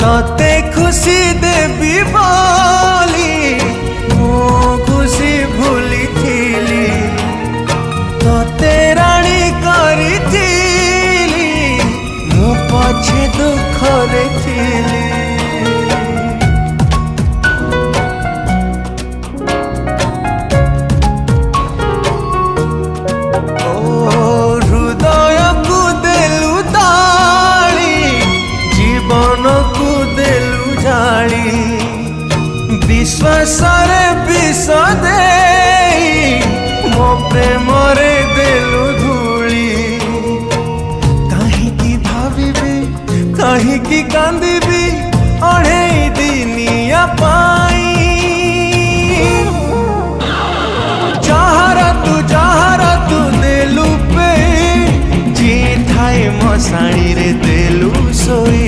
तते खुशी देवी बोली मो खुशी भूली थीली तते राणी करी थीली मो पछे दुख रे थीली। विश्वास विष दे मो प्रेम रे देलु धूली कहीं भावी कहीं कांदी अढ़े दिनिया पाई जहारा तू देलु पे जी थाए मशाणी रे देलु सोई।